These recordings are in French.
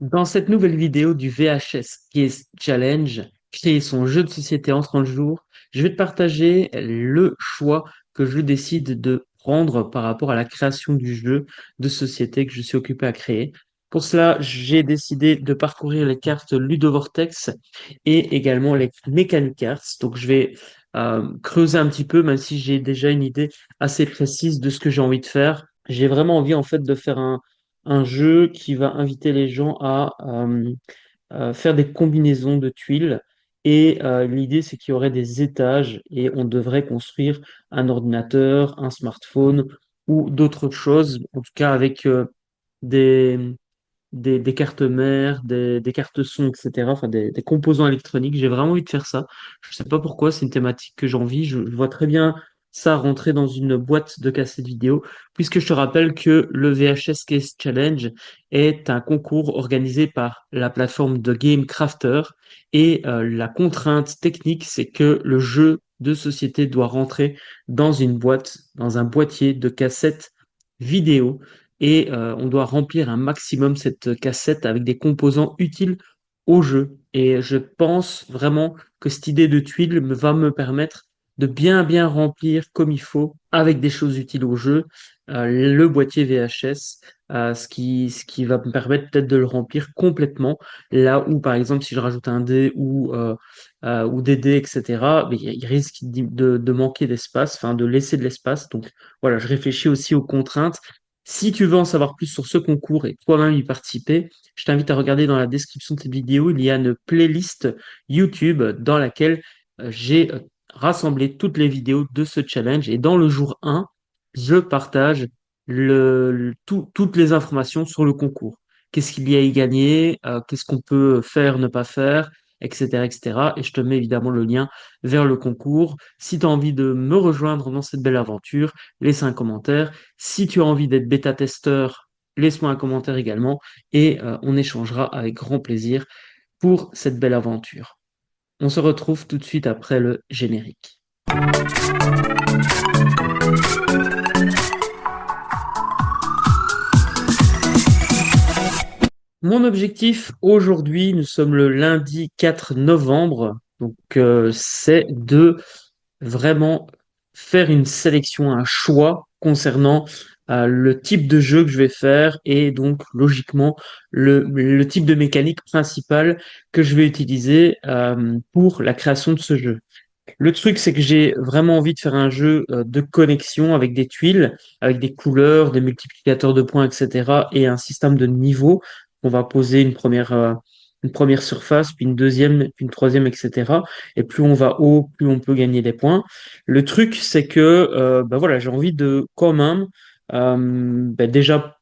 Dans cette nouvelle vidéo du VHS Case Challenge, créer son jeu de société en 30 jours, je vais te partager le choix que je décide de prendre par rapport à la création du jeu de société que je suis occupé à créer. Pour cela, j'ai décidé de parcourir les cartes Ludovortex et également les Mechanic Cards. Donc, je vais creuser un petit peu, même si j'ai déjà une idée assez précise de ce que j'ai envie de faire. J'ai vraiment envie en fait de faire un jeu qui va inviter les gens à faire des combinaisons de tuiles. Et l'idée, c'est qu'il y aurait des étages et on devrait construire un ordinateur, un smartphone ou d'autres choses, en tout cas avec des, des cartes mères, des cartes son, etc. Enfin, des composants électroniques. J'ai vraiment envie de faire ça. Je sais pas pourquoi, c'est une thématique que j'ai envie. Je vois très bien ça rentrer dans une boîte de cassettes vidéo, puisque je te rappelle que le VHS Case Challenge est un concours organisé par la plateforme de Game Crafter. Et la contrainte technique, c'est que le jeu de société doit rentrer dans une boîte, dans un boîtier de cassettes vidéo et on doit remplir un maximum cette cassette avec des composants utiles au jeu. Et je pense vraiment que cette idée de tuile va me permettre de bien remplir comme il faut avec des choses utiles au jeu le boîtier VHS, ce qui va me permettre peut-être de le remplir complètement. Là où, par exemple, si je rajoute un dé ou des dés, etc., mais il risque de manquer d'espace, enfin de laisser de l'espace. Donc voilà, je réfléchis aussi aux contraintes. Si tu veux en savoir plus sur ce concours et toi-même y participer, je t'invite à regarder dans la description de cette vidéo, il y a une playlist YouTube dans laquelle j'ai rassemblé toutes les vidéos de ce challenge. Et dans le jour 1, je partage toutes les informations sur le concours. Qu'est-ce qu'il y a à y gagner, qu'est-ce qu'on peut faire, ne pas faire, etc., etc. Et je te mets évidemment le lien vers le concours. Si tu as envie de me rejoindre dans cette belle aventure, laisse un commentaire. Si tu as envie d'être bêta-testeur, laisse-moi un commentaire également et on échangera avec grand plaisir pour cette belle aventure. On se retrouve tout de suite après le générique. Mon objectif aujourd'hui, nous sommes le lundi 4 novembre, donc c'est de vraiment faire une sélection, un choix concernant le type de jeu que je vais faire et donc logiquement le type de mécanique principale que je vais utiliser pour la création de ce jeu. Le truc, c'est que j'ai vraiment envie de faire un jeu de connexion avec des tuiles, avec des couleurs, des multiplicateurs de points, etc. et un système de niveau. On va poser une première surface, puis une deuxième, puis une troisième, etc. Et plus on va haut, plus on peut gagner des points. Le truc, c'est que bah voilà, j'ai envie de quand même bah déjà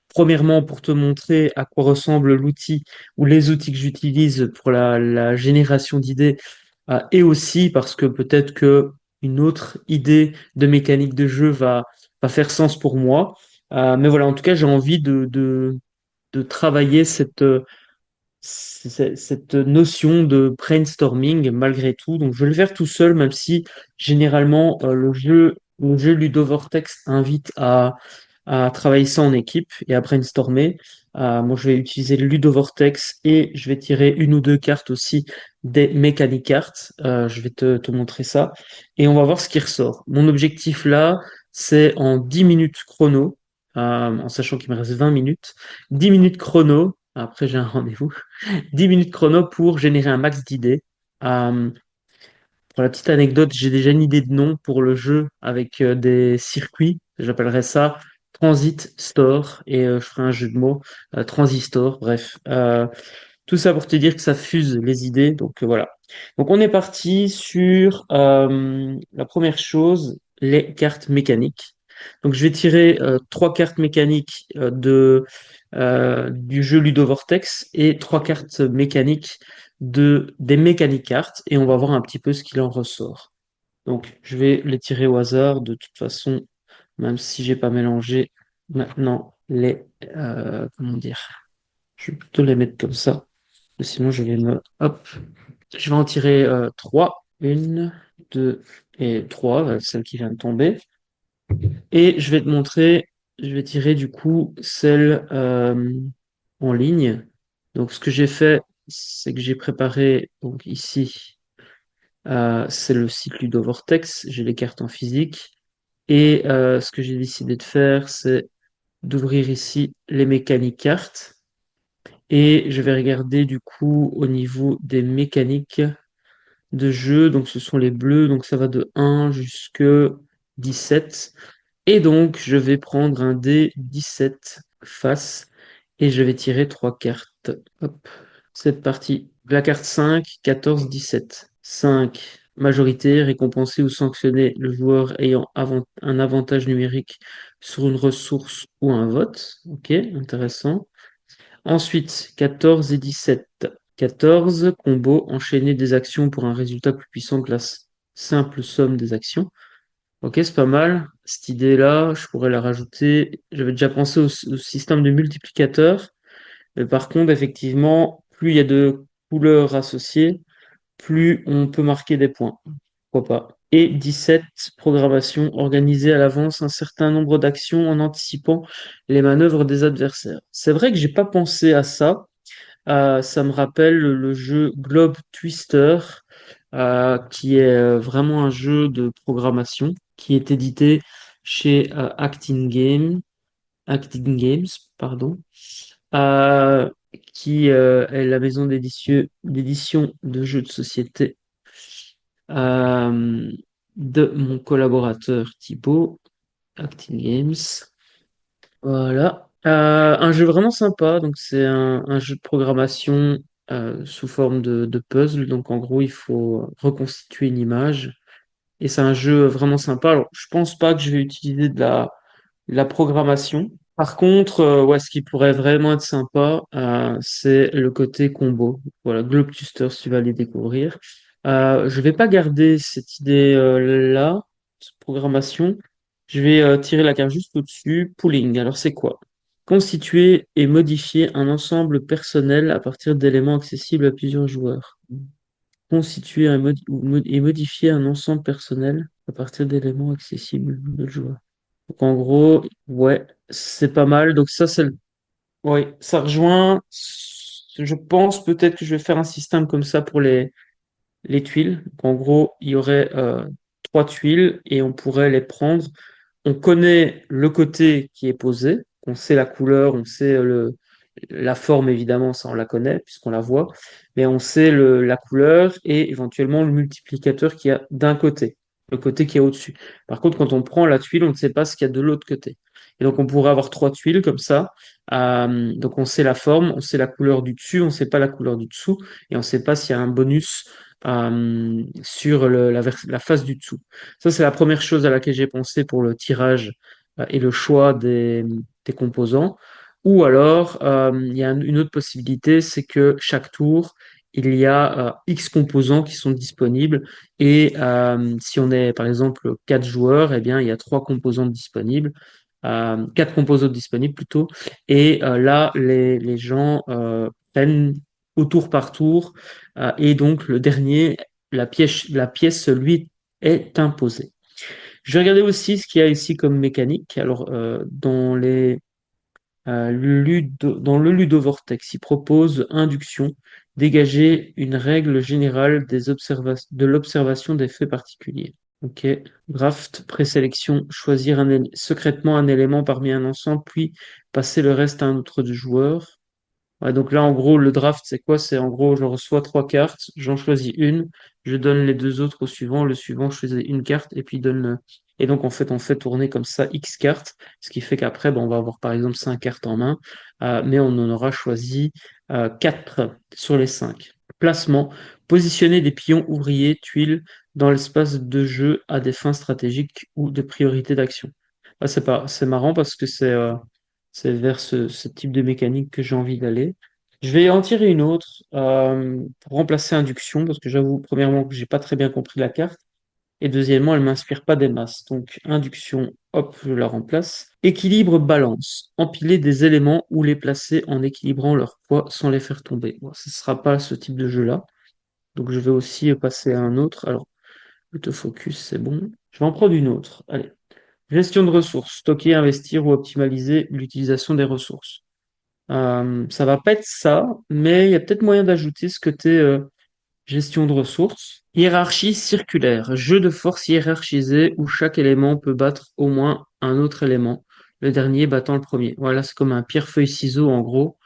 premièrement pour te montrer à quoi ressemble l'outil ou les outils que j'utilise pour la génération d'idées et aussi parce que peut-être que une autre idée de mécanique de jeu va faire sens pour moi. Mais voilà, en tout cas, j'ai envie de travailler cette notion de brainstorming malgré tout. Donc, je vais le faire tout seul, même si généralement le jeu Ludovortex invite à travailler ça en équipe et à brainstormer. Moi, je vais utiliser le Ludovortex et je vais tirer une ou deux cartes aussi des Mechanic Cards. Je vais te montrer ça et on va voir ce qui ressort. Mon objectif là, c'est en 10 minutes chrono, en sachant qu'il me reste 20 minutes. 10 minutes chrono, après j'ai un rendez-vous. 10 minutes chrono pour générer un max d'idées. Euh, pour la petite anecdote, j'ai déjà une idée de nom pour le jeu avec des circuits. J'appellerais ça Transit Store et je ferai un jeu de mots Transistor. Bref, tout ça pour te dire que ça fuse les idées. Donc voilà. Donc on est parti sur la première chose, les cartes mécaniques. Donc je vais tirer trois cartes mécaniques du jeu Ludo Vortex et trois cartes mécaniques des Mechanic Cards et on va voir un petit peu ce qu'il en ressort. Donc je vais les tirer au hasard de toute façon, même si j'ai pas mélangé maintenant comment dire, je vais plutôt les mettre comme ça. Sinon je vais hop, je vais en tirer trois, une, deux et trois, celle qui vient de tomber. Et je vais te montrer, je vais tirer du coup celle en ligne. Donc, ce que j'ai fait, c'est que j'ai préparé, donc ici, c'est le site Ludovortex, j'ai les cartes en physique. Et ce que j'ai décidé de faire, c'est d'ouvrir ici les mécaniques cartes. Et je vais regarder du coup au niveau des mécaniques de jeu. Donc ce sont les bleus, donc ça va de 1 jusque 17. Et donc je vais prendre un dé 17 face et je vais tirer 3 cartes. Hop, c'est parti. La carte 5, 14, 17. 5, majorité, récompenser ou sanctionner le joueur ayant un avantage numérique sur une ressource ou un vote. Ok, intéressant. Ensuite, 14 et 17. 14, combo, enchaîner des actions pour un résultat plus puissant que la simple somme des actions. Ok, c'est pas mal. Cette idée-là, je pourrais la rajouter. J'avais déjà pensé au système de multiplicateur. Mais par contre, effectivement, plus il y a de couleurs associées, plus on peut marquer des points. Pourquoi pas. Et 17, programmation, organiser à l'avance un certain nombre d'actions en anticipant les manœuvres des adversaires. C'est vrai que j'ai pas pensé à ça. Ça me rappelle le jeu Globe Twister, qui est vraiment un jeu de programmation qui est édité chez Acting Games, pardon, euh, qui est la maison d'édition de jeux de société euh, de mon collaborateur Thibaut, Acting Games. Voilà. Un jeu vraiment sympa. Donc, c'est un jeu de programmation sous forme de puzzle. Donc, en gros, il faut reconstituer une image. Et c'est un jeu vraiment sympa. Alors, je pense pas que je vais utiliser de la programmation. Par contre, ouais, ce qui pourrait vraiment être sympa, c'est le côté combo. Voilà, Globe Twister, si tu vas les découvrir. Je vais pas garder cette idée-là, cette programmation. Je vais tirer la carte juste au-dessus. Pooling. Alors, c'est quoi? Constituer et modifier un ensemble personnel à partir d'éléments accessibles à plusieurs joueurs. Constituer et modifier un ensemble personnel à partir d'éléments accessibles aux joueurs. Donc en gros, ouais, c'est pas mal. Donc ça, ouais, ça rejoint. Je pense peut-être que je vais faire un système comme ça pour les tuiles. Donc, en gros, il y aurait 3 tuiles et on pourrait les prendre. On connaît le côté qui est posé, on sait la couleur, on sait la forme évidemment, ça on la connaît puisqu'on la voit, mais on sait la couleur et éventuellement le multiplicateur qu'il y a d'un côté, le côté qui est au-dessus. Par contre, quand on prend la tuile, on ne sait pas ce qu'il y a de l'autre côté. Et donc on pourrait avoir 3 tuiles comme ça. Donc on sait la forme, on sait la couleur du dessus, on ne sait pas la couleur du dessous, et on ne sait pas s'il y a un bonus sur la face du dessous. Ça, c'est la première chose à laquelle j'ai pensé pour le tirage et le choix des composants. Ou alors, il y a une autre possibilité, c'est que chaque tour, il y a X composants qui sont disponibles. Et si on est, par exemple, 4 joueurs, eh bien, il y a 3 composants disponibles. 4 composants disponibles plutôt. Et là, les gens prennent au tour par tour. Et donc, le dernier, la pièce, lui, est imposée. Je vais regarder aussi ce qu'il y a ici comme mécanique. Alors, dans le Ludovortex, il propose induction, dégager une règle générale de l'observation des faits particuliers. Ok. Draft, présélection, choisir secrètement un élément parmi un ensemble, puis passer le reste à un autre joueur. Ouais, donc là, en gros, le draft, c'est quoi? C'est en gros, je reçois 3 cartes, j'en choisis une, je donne les 2 autres au suivant, le suivant choisit une carte et puis donne. Et donc, en fait, on fait tourner comme ça X cartes, ce qui fait qu'après, ben, on va avoir par exemple 5 cartes en main, mais on en aura choisi 4 sur les 5. Placement, positionner des pions ouvriers, tuiles dans l'espace de jeu à des fins stratégiques ou de priorité d'action. Ah, c'est marrant parce que c'est vers ce type de mécanique que j'ai envie d'aller. Je vais en tirer une autre pour remplacer induction, parce que j'avoue, premièrement, que j'ai pas très bien compris la carte, et deuxièmement, elle m'inspire pas des masses. Donc, induction, hop, je la remplace. Équilibre, balance. Empiler des éléments ou les placer en équilibrant leur poids sans les faire tomber. Bon, ce ne sera pas ce type de jeu-là. Donc, je vais aussi passer à un autre. Alors, autofocus, c'est bon. Je vais en prendre une autre. Allez. Gestion de ressources. Stocker, investir ou optimaliser l'utilisation des ressources. Ça va pas être ça, mais il y a peut-être moyen d'ajouter ce côté gestion de ressources. Hiérarchie circulaire, jeu de force hiérarchisé où chaque élément peut battre au moins un autre élément, le dernier battant le premier. Voilà, c'est comme un pierre-feuille-ciseau en gros.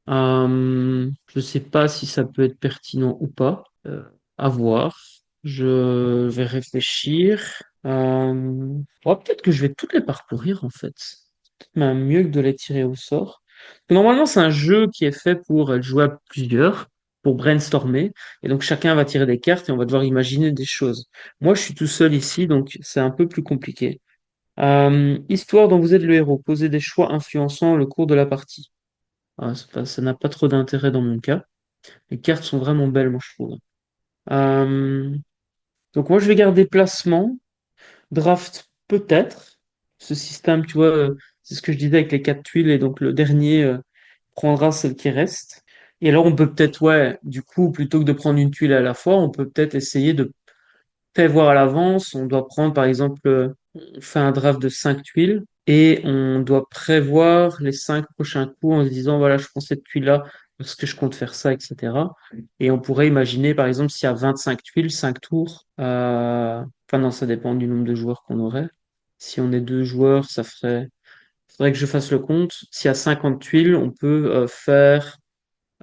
Je sais pas si ça peut être pertinent ou pas. À voir. Je vais réfléchir. Peut-être que je vais toutes les parcourir en fait. Peut-être même mieux que de les tirer au sort. Normalement, c'est un jeu qui est fait pour être joué à plusieurs, pour brainstormer. Et donc chacun va tirer des cartes et on va devoir imaginer des choses. Moi, je suis tout seul ici, donc c'est un peu plus compliqué. Histoire dont vous êtes le héros. Posez des choix influençant le cours de la partie. Ça n'a pas trop d'intérêt dans mon cas. Les cartes sont vraiment belles, moi, je trouve. Euh, donc, moi, je vais garder placement. Draft, peut-être. Ce système, tu vois, c'est ce que je disais avec les quatre tuiles. Et donc, le dernier prendra celle qui reste. Et alors, on peut peut-être, ouais, du coup, plutôt que de prendre une tuile à la fois, on peut peut-être essayer de prévoir à l'avance. On doit prendre, par exemple, on fait un draft de 5 tuiles et on doit prévoir les 5 prochains coups en se disant, voilà, je prends cette tuile-là parce que je compte faire ça, etc. Et on pourrait imaginer, par exemple, s'il y a 25 tuiles, 5 tours. Enfin, non, ça dépend du nombre de joueurs qu'on aurait. Si on est 2 joueurs, faudrait que je fasse le compte. S'il y a 50 tuiles, on peut faire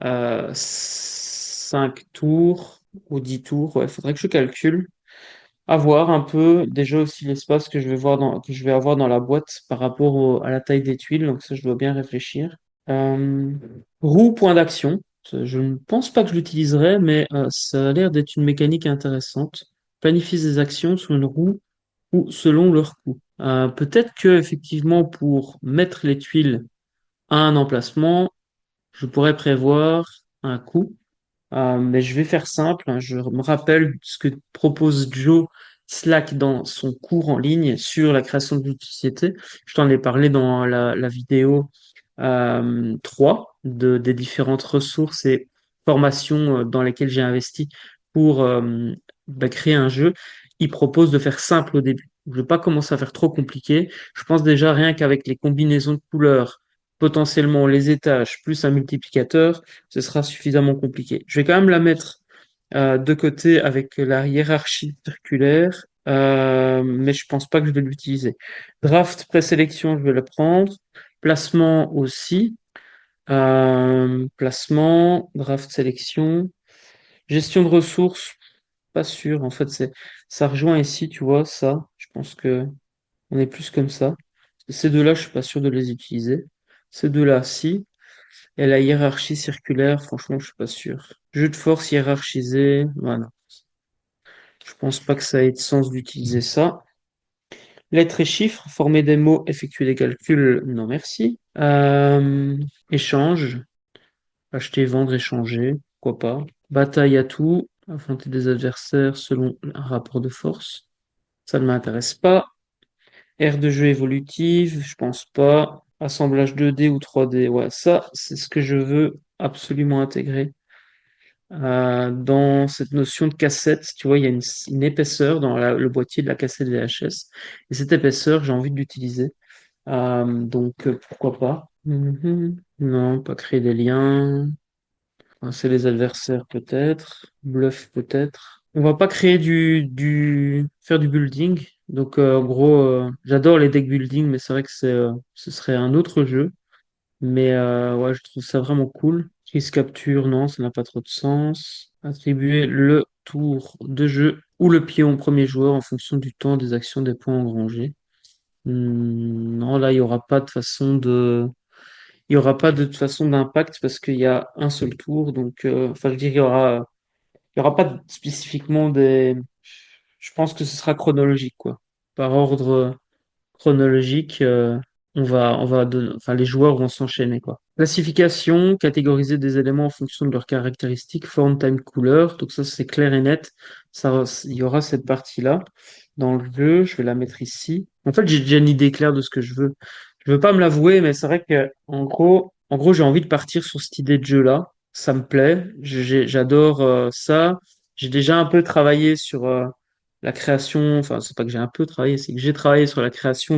5 tours ou 10 tours. Ouais, faudrait que je calcule. À voir un peu déjà aussi l'espace que que je vais avoir dans la boîte par rapport à la taille des tuiles. Donc ça, je dois bien réfléchir. Euh, Roue, point d'action. Je ne pense pas que je l'utiliserai, mais ça a l'air d'être une mécanique intéressante. Planifie des actions sur une roue ou selon leur coût. Peut-être que effectivement pour mettre les tuiles à un emplacement, je pourrais prévoir un coût. Mais je vais faire simple, hein. Je me rappelle ce que propose Joe Slack dans son cours en ligne sur la création d'une société. Je t'en ai parlé dans la vidéo 3 des différentes ressources et formations dans lesquelles j'ai investi pour créer un jeu. Il propose de faire simple au début. Je ne vais pas commencer à faire trop compliqué. Je pense déjà rien qu'avec les combinaisons de couleurs, potentiellement les étages, plus un multiplicateur, ce sera suffisamment compliqué. Je vais quand même la mettre de côté avec la hiérarchie circulaire, mais je pense pas que je vais l'utiliser. Draft présélection, je vais le prendre. Placement aussi. Placement, draft sélection. Gestion de ressources, pas sûr. En fait, ça rejoint ici, tu vois, ça. Je pense que on est plus comme ça. Ces deux-là, je suis pas sûr de les utiliser. Ces deux-là, si. Et la hiérarchie circulaire, franchement, je suis pas sûr. Jeu de force hiérarchisé, voilà. Je pense pas que ça ait de sens d'utiliser ça. Lettres et chiffres, former des mots, effectuer des calculs, non merci. Échange, acheter, vendre, échanger, pourquoi pas. Bataille à tout, affronter des adversaires selon un rapport de force, ça ne m'intéresse pas. Aire de jeu évolutive, je pense pas. Assemblage 2D ou 3D, ouais, ça, c'est ce que je veux absolument intégrer. Dans cette notion de cassette, tu vois, il y a une épaisseur dans le boîtier de la cassette VHS. Et cette épaisseur, j'ai envie de l'utiliser. Donc, pourquoi pas? Mhm. Non, pas créer des liens. C'est les adversaires peut-être. Bluff peut-être. On va pas créer faire du building. Donc, en gros, j'adore les deck building, mais c'est vrai que ce serait un autre jeu. Mais ouais, je trouve ça vraiment cool. Crise capture, non, ça n'a pas trop de sens. Attribuer le tour de jeu ou le pion au premier joueur en fonction du temps des actions des points engrangés. Non, là, il y aura pas de toute façon d'impact parce qu'il y a un seul tour. Donc, enfin, je veux dire, il y aura pas spécifiquement des. Je pense que ce sera chronologique, quoi. Par ordre chronologique, enfin, les joueurs vont s'enchaîner, quoi. Classification, catégoriser des éléments en fonction de leurs caractéristiques, forme, time, couleur. Donc ça, c'est clair et net. Il y aura cette partie-là dans le jeu. Je vais la mettre ici. En fait, j'ai déjà une idée claire de ce que je veux. Je veux pas me l'avouer, mais c'est vrai que, en gros, j'ai envie de partir sur cette idée de jeu-là. Ça me plaît. J'adore ça. J'ai déjà un peu travaillé sur la création, enfin, c'est pas que j'ai un peu travaillé, c'est que j'ai travaillé sur la création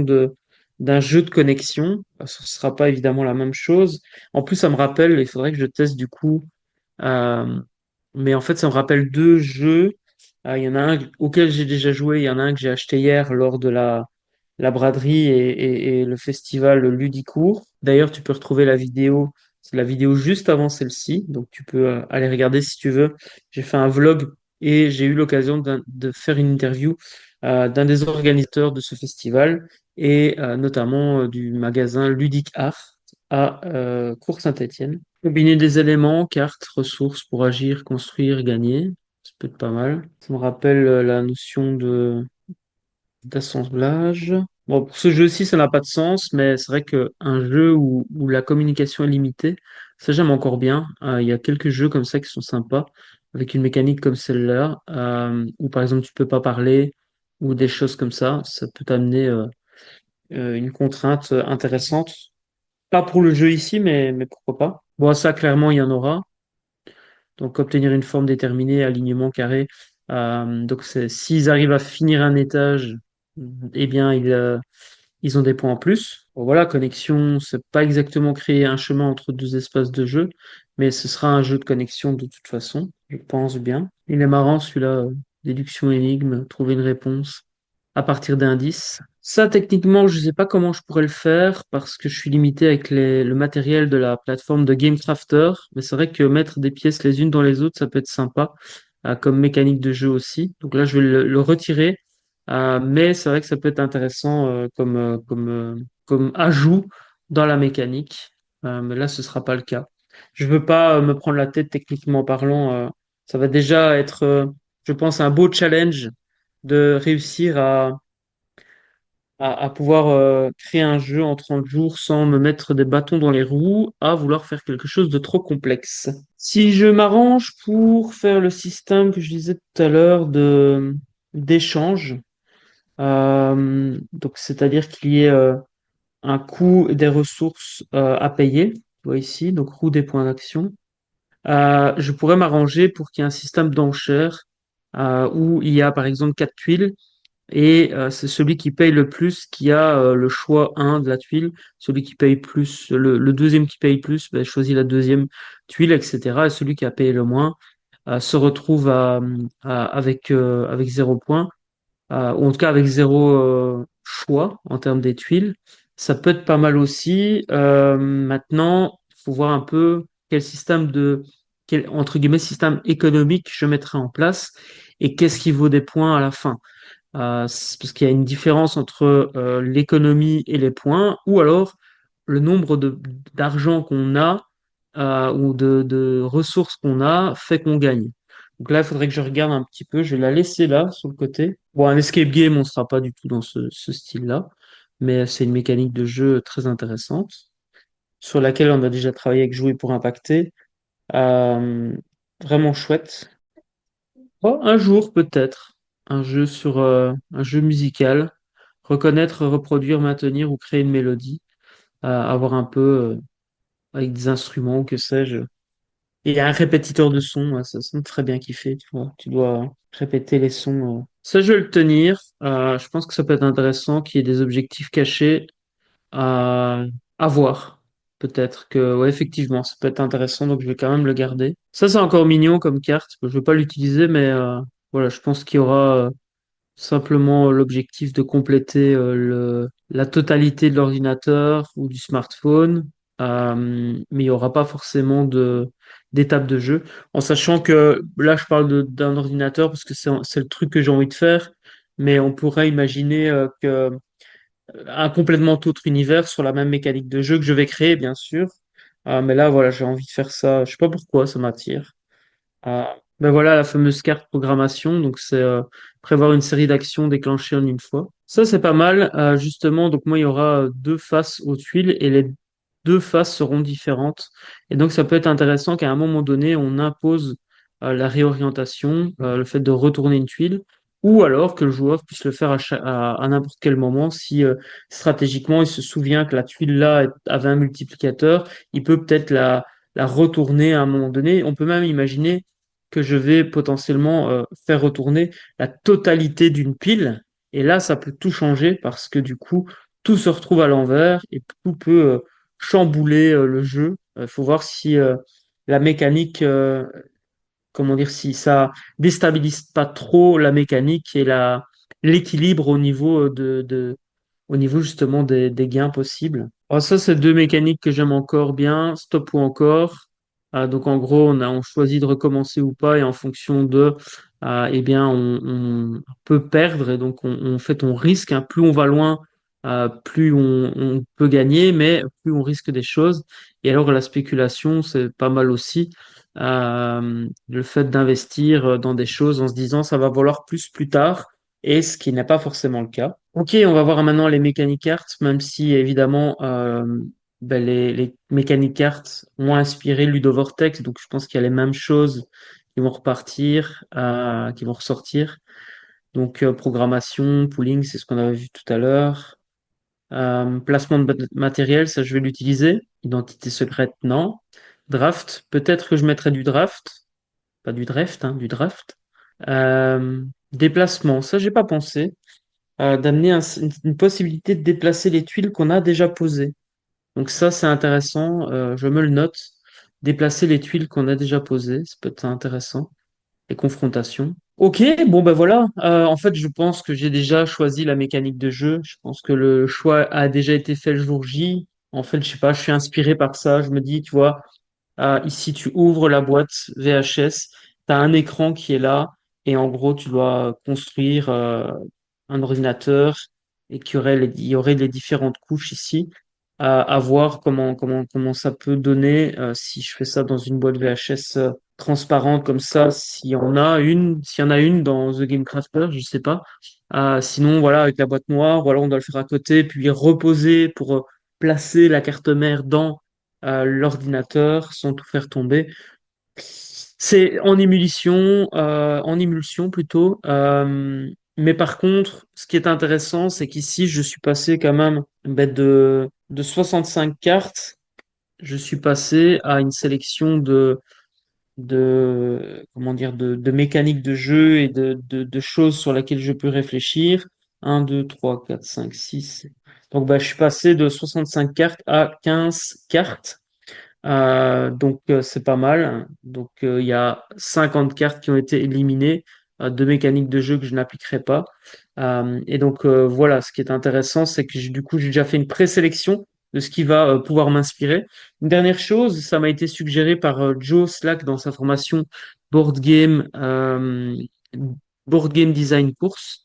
d'un jeu de connexion. Ce ne sera pas évidemment la même chose. En plus, ça me rappelle, il faudrait que je teste du coup, euh, mais en fait, ça me rappelle deux jeux. Il y en a un auquel j'ai déjà joué, il y en a un que j'ai acheté hier lors de la braderie et le festival Ludicourt. D'ailleurs, tu peux retrouver la vidéo, c'est la vidéo juste avant celle-ci, donc tu peux aller regarder si tu veux. J'ai fait un vlog et j'ai eu l'occasion de faire une interview d'un des organisateurs de ce festival et notamment du magasin Ludic Art à Cours-Saint-Étienne. Combiner des éléments, cartes, ressources pour agir, construire, gagner, ça peut être pas mal. Ça me rappelle la notion d'assemblage. Bon, pour ce jeu-ci, ça n'a pas de sens, mais c'est vrai qu'un jeu où la communication est limitée, ça j'aime encore bien. Il y a quelques jeux comme ça qui sont sympas, avec une mécanique comme celle-là, où par exemple tu peux pas parler, ou des choses comme ça peut t'amener une contrainte intéressante. Pas pour le jeu ici, mais pourquoi pas. Bon, ça clairement, il y en aura. Donc obtenir une forme déterminée, alignement carré. Donc s'ils arrivent à finir un étage, eh bien ils ont des points en plus. Bon, voilà, connexion, c'est pas exactement créer un chemin entre deux espaces de jeu, mais ce sera un jeu de connexion de toute façon, je pense bien. Il est marrant celui-là, déduction énigme, trouver une réponse à partir d'indices. Ça, techniquement, je sais pas comment je pourrais le faire parce que je suis limité avec le matériel de la plateforme de Game Crafter. Mais c'est vrai que mettre des pièces les unes dans les autres, ça peut être sympa, comme mécanique de jeu aussi. Donc là, je vais le retirer. Mais c'est vrai que ça peut être intéressant comme ajout dans la mécanique. Mais là, ce sera pas le cas. Je veux pas me prendre la tête techniquement parlant. Ça va déjà être, je pense, un beau challenge de réussir à pouvoir créer un jeu en 30 jours sans me mettre des bâtons dans les roues, à vouloir faire quelque chose de trop complexe. Si je m'arrange pour faire le système que je disais tout à l'heure d'échange, donc c'est-à-dire qu'il y ait un coût des ressources à payer, tu vois ici, donc coût des points d'action, je pourrais m'arranger pour qu'il y ait un système d'enchères où il y a par exemple 4 tuiles et c'est celui qui paye le plus qui a le choix un de la tuile. Celui qui paye plus, le deuxième qui paye plus, ben, choisit la deuxième tuile, etc. Et celui qui a payé le moins se retrouve avec 0 point, ou en tout cas avec 0 choix en termes des tuiles. Ça peut être pas mal aussi. Maintenant, il faut voir un peu quel système quel, entre guillemets, système économique je mettrai en place et qu'est-ce qui vaut des points à la fin. Parce qu'il y a une différence entre l'économie et les points, ou alors le nombre d'argent qu'on a ou de ressources qu'on a fait qu'on gagne. Donc là, il faudrait que je regarde un petit peu. Je vais la laisser là, sur le côté. Bon, un escape game, on ne sera pas du tout dans ce style-là, mais c'est une mécanique de jeu très intéressante, sur laquelle on a déjà travaillé avec Jouer pour Impacter. Euh, Vraiment chouette. Oh, un jour peut-être, un jeu musical, reconnaître, reproduire, maintenir ou créer une mélodie, avoir un peu avec des instruments, que sais-je. Et un répétiteur de sons, ouais, ça me ferait bien kiffer, tu vois. Tu dois répéter les sons. Ça, je vais le tenir. Je pense que ça peut être intéressant qu'il y ait des objectifs cachés à voir. Peut-être que, ouais, effectivement, ça peut être intéressant, donc je vais quand même le garder. Ça, c'est encore mignon comme carte. Je ne vais pas l'utiliser, mais voilà, je pense qu'il y aura simplement l'objectif de compléter la totalité de l'ordinateur ou du smartphone, mais il n'y aura pas forcément d'étape de jeu. En sachant que là, je parle d'un ordinateur parce que c'est le truc que j'ai envie de faire, mais on pourrait imaginer que un complètement autre univers sur la même mécanique de jeu que je vais créer, bien sûr. Mais là, voilà, j'ai envie de faire ça. Je sais pas pourquoi ça m'attire. Ben voilà la fameuse carte programmation. Donc, c'est prévoir une série d'actions déclenchées en une fois. Ça, c'est pas mal. Justement, donc moi, il y aura deux faces aux tuiles et les deux faces seront différentes. Et donc, ça peut être intéressant qu'à un moment donné, on impose la réorientation, le fait de retourner une tuile, ou alors que le joueur puisse le faire à n'importe quel moment si stratégiquement il se souvient que la tuile là avait un multiplicateur, il peut peut-être la retourner à un moment donné. On peut même imaginer que je vais potentiellement faire retourner la totalité d'une pile. Et là, ça peut tout changer parce que du coup, tout se retrouve à l'envers et tout peut chambouler le jeu. Il faut voir si la mécanique, comment dire, si ça déstabilise pas trop la mécanique et l'équilibre au niveau justement des gains possibles. Alors ça, c'est deux mécaniques que j'aime encore bien, stop ou encore. Donc en gros, on choisit de recommencer ou pas et en fonction de, eh bien, on peut perdre et donc en fait on risque. Hein. Plus on va loin, plus on peut gagner, mais plus on risque des choses. Et alors la spéculation, c'est pas mal aussi. Le fait d'investir dans des choses en se disant ça va valoir plus tard et ce qui n'est pas forcément le cas. Ok, on va voir maintenant les mécaniques arts, même si évidemment les mécaniques arts ont inspiré Ludo Vortex, donc je pense qu'il y a les mêmes choses qui vont repartir, qui vont ressortir. Donc programmation, pooling, c'est ce qu'on avait vu tout à l'heure. Placement de matériel, ça je vais l'utiliser. Identité secrète, non. Draft, peut-être que je mettrai du draft, pas du draft, hein, du draft. Euh, Déplacement, ça j'ai pas pensé d'amener une possibilité de déplacer les tuiles qu'on a déjà posées. Donc ça, c'est intéressant. Je me le note. Déplacer les tuiles qu'on a déjà posées, ça peut être intéressant. Les confrontations. Ok, bon ben voilà. En fait, je pense que j'ai déjà choisi la mécanique de jeu. Je pense que le choix a déjà été fait le jour J. En fait, je sais pas, je suis inspiré par ça. Je me dis, tu vois, ici, tu ouvres la boîte VHS, tu as un écran qui est là, et en gros, tu dois construire un ordinateur et il y aurait les différentes couches ici, à voir comment ça peut donner si je fais ça dans une boîte VHS transparente comme ça, s'il y en a une dans The Game Crafter, je sais pas. Sinon, voilà, avec la boîte noire, voilà, on doit le faire à côté, puis reposer pour placer la carte mère dans l'ordinateur sans tout faire tomber. C'est en émulsion plutôt. Mais par contre, ce qui est intéressant, c'est qu'ici, je suis passé quand même de 65 cartes. Je suis passé à une sélection comment dire, de mécaniques de jeu et de choses sur lesquelles je peux réfléchir. Un 2 3 4 5 6. Donc, bah, je suis passé de 65 cartes à 15 cartes. Donc c'est pas mal. Donc il y a 50 cartes qui ont été éliminées de mécaniques de jeu que je n'appliquerai pas. Et donc voilà, ce qui est intéressant, c'est que du coup j'ai déjà fait une présélection de ce qui va pouvoir m'inspirer. Une dernière chose, ça m'a été suggéré par Joe Slack dans sa formation Board Game, Board Game Design Course.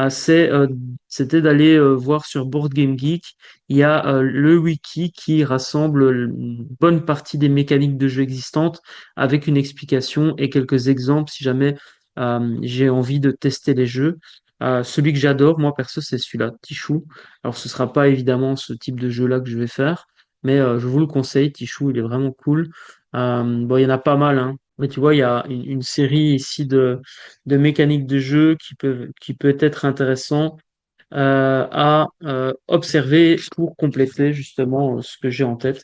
C'était d'aller voir sur Board Game Geek. Il y a le wiki qui rassemble une bonne partie des mécaniques de jeu existantes avec une explication et quelques exemples si jamais j'ai envie de tester les jeux. Celui que j'adore, moi perso, c'est celui-là, Tichou. Alors ce sera pas évidemment ce type de jeu-là que je vais faire, mais je vous le conseille, Tichou, il est vraiment cool. Bon, il y en a pas mal, hein. Mais tu vois, il y a une série ici de mécaniques de jeu qui peut être intéressant à observer pour compléter justement ce que j'ai en tête.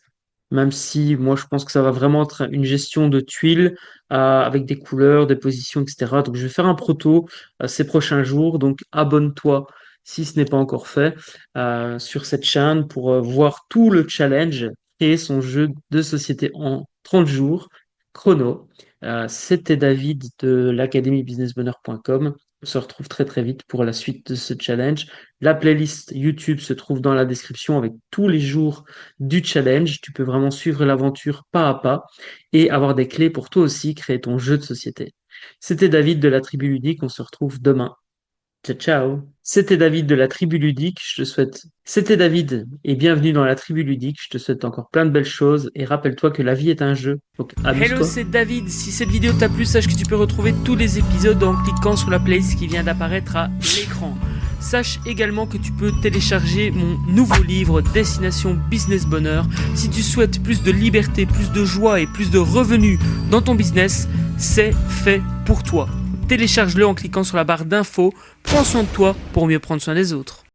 Même si moi je pense que ça va vraiment être une gestion de tuiles avec des couleurs, des positions, etc. Donc je vais faire un proto ces prochains jours. Donc abonne-toi si ce n'est pas encore fait sur cette chaîne pour voir tout le challenge, créer son jeu de société en 30 jours chrono. C'était David de l'académie businessbonheur.com. On se retrouve très très vite pour la suite de ce challenge. La playlist YouTube se trouve dans la description avec tous les jours du challenge. Tu peux vraiment suivre l'aventure pas à pas et avoir des clés pour toi aussi créer ton jeu de société. C'était David de la Tribu Ludique. On se retrouve demain. Ciao, ciao. C'était David de la Tribu Ludique. C'était David et bienvenue dans la Tribu Ludique. Je te souhaite encore plein de belles choses et rappelle-toi que la vie est un jeu. Donc Hello, amuse-toi. c'est David. Si cette vidéo t'a plu, sache que tu peux retrouver tous les épisodes en cliquant sur la playlist qui vient d'apparaître à l'écran. Sache également que tu peux télécharger mon nouveau livre Destination Business Bonheur. Si tu souhaites plus de liberté, plus de joie et plus de revenus dans ton business, c'est fait pour toi. Télécharge-le en cliquant sur la barre d'infos. Prends soin de toi pour mieux prendre soin des autres.